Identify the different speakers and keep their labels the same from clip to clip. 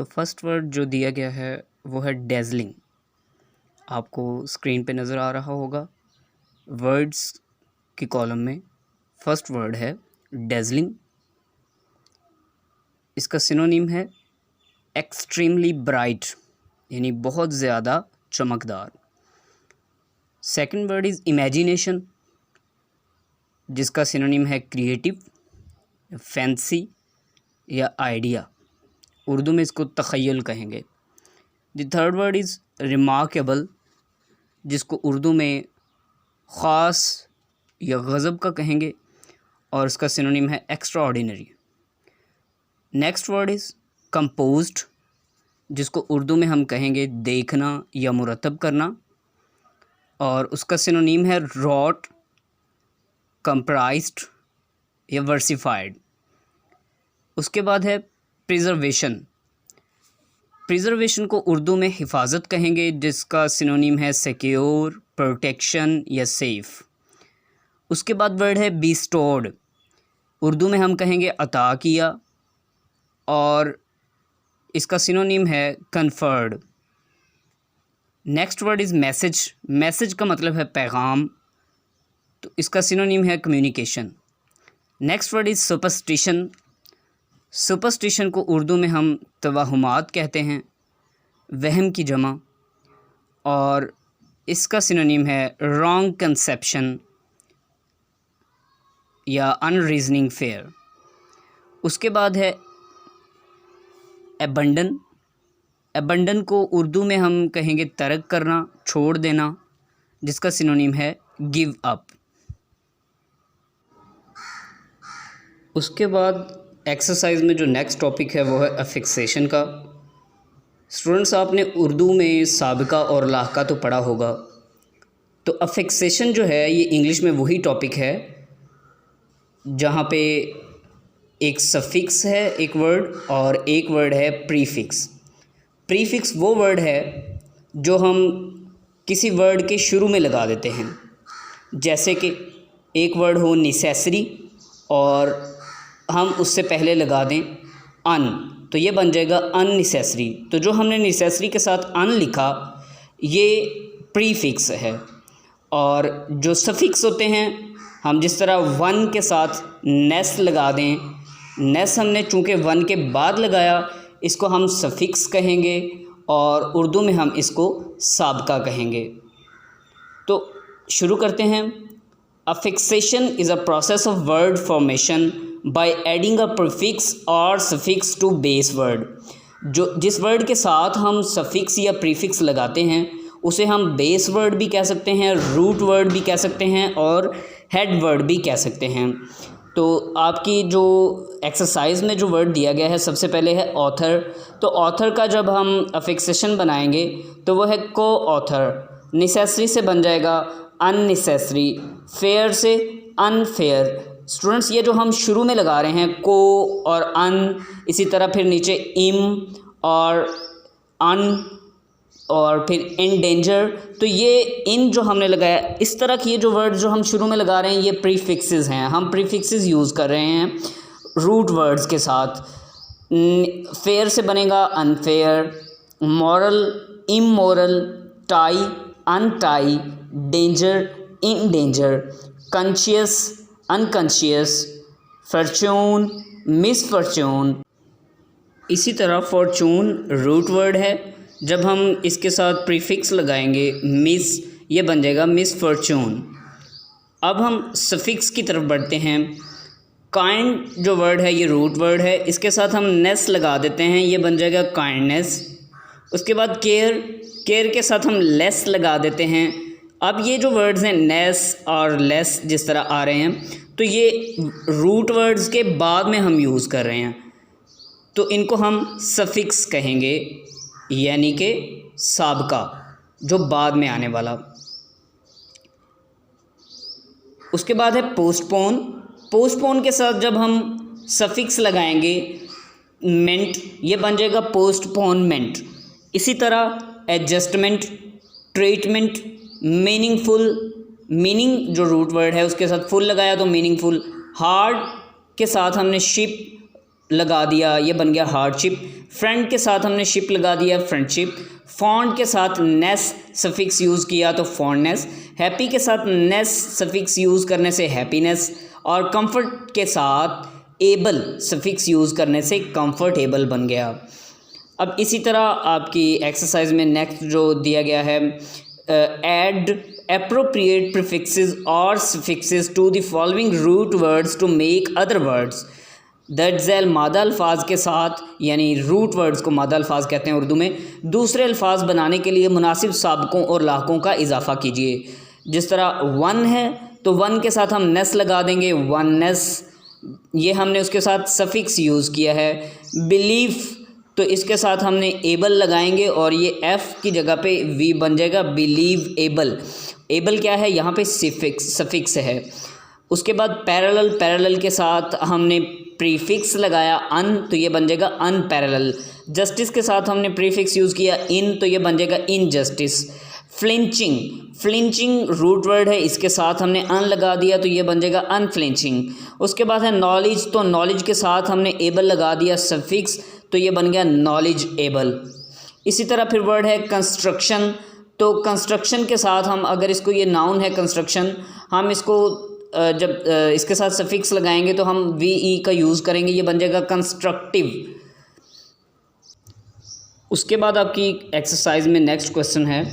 Speaker 1: First word जो दिया गया है वो है डेज़लिंग। आपको स्क्रीन पे नज़र आ रहा होगा। वर्ड्स की कॉलम में फर्स्ट वर्ड है डेज़लिंग। इसका सिनोनिम है एक्सट्रीमली ब्राइट, यानी बहुत ज़्यादा चमकदार। सेकंड वर्ड इज़ इमेजिनेशन, जिसका सिनोनिम है क्रिएटिव, फैंसी या आइडिया। उर्दू में इसको तख़य्युल कहेंगे। The third word is remarkable, जिसको उर्दू में ख़ास या गज़ब का कहेंगे और इसका सिनोनिम है extraordinary. Next word is composed, जिसको उर्दू में हम कहेंगे देखना या मुरतब करना और उसका सिनोनिम है रॉट, कंप्राइज्ड या वर्सिफाइड। उसके बाद है प्रिजर्वेशन। प्रिजर्वेशन को उर्दू में हिफाजत कहेंगे, जिसका सिनोनिम है सिक्योर, प्रोटेक्शन या सेफ़। उसके बाद वर्ड है बीस्टोर्ड, उर्दू में हम कहेंगे अता किया और इसका सिनोनिम है conferred. Next word is message. Message का मतलब है पैगाम, तो इसका सिनोनिम है communication. Next word is superstition. Superstition को उर्दू में हम तवाहुमात कहते हैं, वहम की जमा, और इसका सिनोनिम है रॉन्ग कंसेप्शन या अनरीजनिंग फेयर। उसके बाद है एबंडन। एबंडन को उर्दू में हम कहेंगे तर्क करना, छोड़ देना, जिसका सिनोनिम है गिव अप। उसके बाद एक्सरसाइज में जो नेक्स्ट टॉपिक है वो है अफिक्सेशन का। स्टूडेंट्स, आपने उर्दू में साबिका और लाहका तो पढ़ा होगा, तो अफिक्सेशन जो है ये इंग्लिश में वही टॉपिक है जहाँ पे एक सफिक्स है एक वर्ड और एक वर्ड है प्रीफिक्स। प्रीफिक्स वो वर्ड है जो हम किसी वर्ड के शुरू में लगा देते हैं, जैसे कि एक वर्ड हो नेसेसरी और हम उससे पहले लगा दें अन, तो ये बन जाएगा अननेसेसरी। तो जो हमने नेसेसरी के साथ अन लिखा ये प्रीफिक्स है। और जो सफिक्स होते हैं, हम जिस तरह वन के साथ नेस लगा दें, नेस हमने चूँकि वन के बाद लगाया, इसको हम सफिक्स कहेंगे और उर्दू में हम इसको साबका कहेंगे। तो शुरू करते हैं। Affixation is a process of word formation by adding a prefix और सफिक्स टू बेस वर्ड। जो जिस वर्ड के साथ हम सफिक्स या प्रीफिक्स लगाते हैं उसे हम बेस वर्ड भी कह सकते हैं, रूट वर्ड भी कह सकते हैं और हेड वर्ड भी कह सकते हैं। तो आपकी जो एक्सरसाइज में जो वर्ड दिया गया है, सबसे पहले है ऑथर। तो ऑथर का जब हम अफिक्सेशन बनाएंगे तो वो है को ऑथर। नेसेसरी से बन जाएगा अननेसेसरी, फेयर से अनफेयर। स्टूडेंट्स, ये जो हम शुरू में लगा रहे हैं को और अन, इसी तरह फिर नीचे इम और अन और फिर इन डेंजर, तो ये इन जो हमने लगाया, इस तरह की ये जो वर्ड जो हम शुरू में लगा रहे हैं ये प्रीफिक्सेस हैं। हम प्रीफिक्सेस यूज़ कर रहे हैं रूट वर्ड्स के साथ। फेयर से बनेगा unfair, moral immoral, tie untie, danger in danger, conscious unconscious, Fortune misfortune. इसी तरह फॉर्चून रूट वर्ड है, जब हम इसके साथ प्रीफिक्स लगाएंगे मिस, ये बन जाएगा मिसफॉर्चून। अब हम सफिक्स की तरफ बढ़ते हैं। काइंड जो वर्ड है ये रूट वर्ड है, इसके साथ हम नेस लगा देते हैं, ये बन जाएगा काइंडनेस। उसके बाद केयर, केयर के साथ हम लेस लगा देते हैं। अब ये जो वर्ड्स हैं नेस और लेस जिस तरह आ रहे हैं, तो ये रूट वर्ड्स के बाद में हम यूज़ कर रहे हैं, तो इनको हम सफिक्स कहेंगे, यानी कि साबका जो बाद में आने वाला। उसके बाद है पोस्टपोन। पोस्टपोन के साथ जब हम सफिक्स लगाएंगे मेंट, ये बन जाएगा पोस्टपोनमेंट। इसी तरह एडजस्टमेंट, ट्रीटमेंट, मीनिंगफुल, मीनिंग जो रूट वर्ड है उसके साथ फुल लगाया तो मीनिंगफुल। हार्ड के साथ हमने शिप लगा दिया, ये बन गया हार्डशिप। फ्रेंड के साथ हमने शिप लगा दिया, फ्रेंडशिप। फॉन्ड के साथ नेस सफिक्स यूज़ किया तो फॉन्डनेस। हैप्पी के साथ नेस सफिक्स यूज़ करने से हैप्पीनेस। और कंफर्ट के साथ एबल सफिक्स यूज़ करने से कंफर्टेबल बन गया। अब इसी तरह आपकी एक्सरसाइज में नेक्स्ट जो दिया गया है, add appropriate prefixes or suffixes to the following root words to make other words। दर्ज झैल मादा अल्फाज के साथ, यानी रूट वर्ड्स को मादा अल्फाज कहते हैं उर्दू में, दूसरे अल्फाज बनाने के लिए मुनासिब साबकों और लाहकों का इजाफा कीजिए। जिस तरह वन है तो वन के साथ हम नेस लगा देंगे, वन नेस, ये हमने उसके साथ सफिक्स यूज़ किया है। बिलीफ तो इसके साथ हमने एबल लगाएंगे और ये एफ़ की जगह पे वी बन जाएगा, बिलीव एबल। एबल क्या है, यहाँ पे सफिक्स है। उसके बाद पैरेलल, पैरेलल के साथ हमने प्रीफिक्स लगाया अन, तो ये बन जाएगा अनपैरेलल। जस्टिस के साथ हमने प्रीफिक्स यूज़ किया इन, तो ये बन जाएगा injustice. Flinching, flinching root word है, इसके साथ हमने अन लगा दिया तो ये बन जाएगा अनफ्लिंचिंग। उसके बाद है नॉलेज, तो नॉलेज के साथ हमने एबल लगा दिया सफिक्स, तो ये बन गया नॉलेज एबल। इसी तरह फिर वर्ड है कंस्ट्रक्शन, तो कंस्ट्रक्शन के साथ हम अगर इसको, ये नाउन है कंस्ट्रक्शन, हम इसको जब इसके साथ सफिक्स लगाएंगे तो हम वी ई का यूज़ करेंगे, ये बन जाएगा कंस्ट्रक्टिव। उसके बाद आपकी एक्सरसाइज में नेक्स्ट क्वेश्चन है,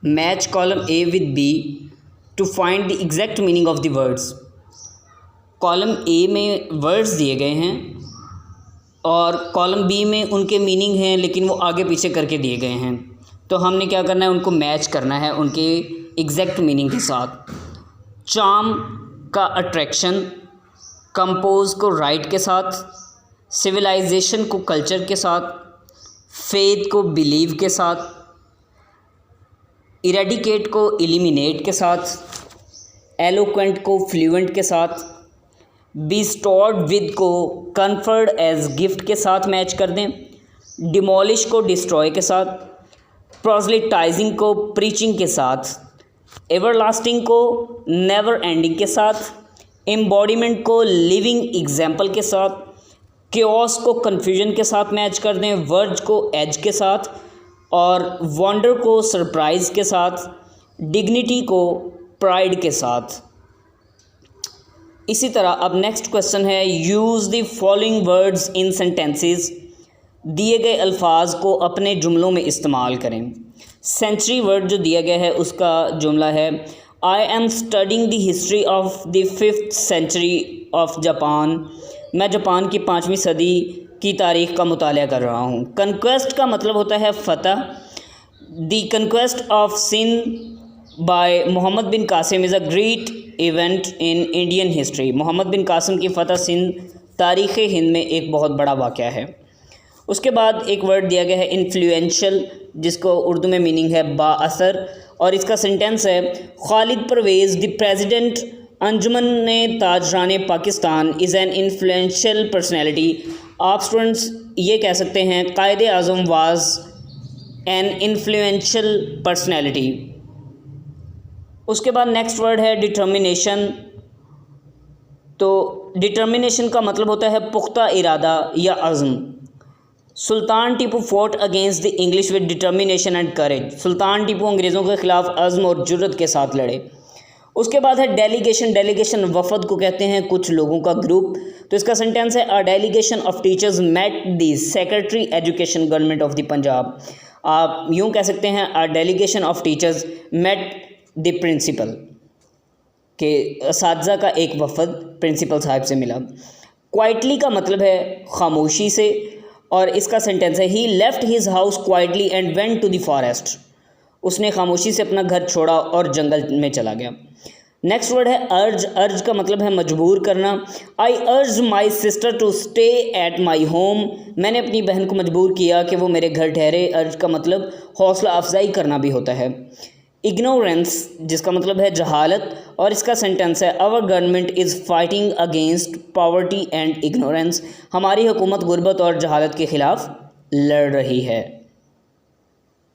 Speaker 1: match column A with B to find the exact meaning of the words. Column A में वर्ड्स दिए गए हैं और कॉलम बी में उनके मीनिंग हैं, लेकिन वो आगे पीछे करके दिए गए हैं। तो हमने क्या करना है, उनको मैच करना है उनके एग्जैक्ट मीनिंग के साथ। चार्म का अट्रैक्शन, कंपोज को राइट के साथ, सिविलाइजेशन को कल्चर के साथ, फेथ को बिलीव के साथ, इरेडिकेट को एलिमिनेट के साथ, एलोक्वेंट को फ्लुएंट के साथ, बिस्टॉर्ड विद को कन्फर्ड एज गिफ्ट के साथ मैच कर दें, डिमोलिश को डिस्ट्रॉय के साथ, प्रोजलिटाइजिंग को प्रीचिंग के साथ, एवरलास्टिंग को नेवर एंडिंग के साथ, एम्बॉडीमेंट को लिविंग एग्जाम्पल के साथ, क्योस को कन्फ्यूजन के साथ मैच कर दें, वर्ज को एज के साथ और वंडर को सरप्राइज़ के साथ, डिग्निटी को प्राइड के साथ। इसी तरह अब नेक्स्ट क्वेश्चन है, use the following words in sentences. दिए गए अल्फाज को अपने जुमलों में इस्तेमाल करें। सेंचुरी वर्ड जो दिया गया है उसका जुमला है, I am studying the history of the 5th century of Japan. मैं जापान की 5वीं सदी की तारीख़ का मुताला कर रहा हूँ। कन्क्वेस्ट का मतलब होता है फ़तह। The conquest of Sindh by Muhammad bin Qasim is a great event in Indian history. Muhammad bin Qasim की फ़तह सिंध तारीख़ हिंद में एक बहुत बड़ा वाक़या है। उसके बाद एक वर्ड दिया गया है इन्फ्लुएंशियल, जिसको उर्दू में मीनिंग है बाअसर, और इसका सेंटेंस है, Khalid Parvez the president Anjuman Tajiran Pakistan is an influential personality. आप स्टूडेंट्स ये कह सकते हैं, Quaid Azam was an influential personality. उसके बाद नेक्स्ट वर्ड है डिटर्मिनेशन। तो डिटर्मिनेशन का मतलब होता है पुख्ता इरादा या अज़्म। Sultan Tipu fought against the English with determination and courage. Sultan Tipu अंग्रेज़ों के ख़िलाफ़ अज़्म और जुर्रत के साथ लड़े। उसके बाद है डेलीगेशन। डेलीगेशन वफ़द को कहते हैं, कुछ लोगों का ग्रुप। तो इसका सेंटेंस है, a delegation of teachers met the secretary education government of the Punjab. आप यूँ कह सकते हैं, a delegation of teachers met the principal, के असातिज़ा का एक वफ़द प्रिंसिपल साहब से मिला। क्वाइटली का मतलब है खामोशी से, और इसका सेंटेंस है, he left his house quietly and went to the forest. उसने खामोशी से अपना घर छोड़ा और जंगल में चला गया। नेक्स्ट वर्ड है अर्ज। अर्ज का मतलब है मजबूर करना। I urge my sister to stay at my home. मैंने अपनी बहन को मजबूर किया कि वो मेरे घर ठहरे। अर्ज का मतलब हौसला अफजाई करना भी होता है। इग्नोरेंस, जिसका मतलब है जहालत, और इसका सेंटेंस है, our government is fighting against poverty and ignorance. हमारी हुकूमत गुर्बत और जहालत के ख़िलाफ़ लड़ रही है।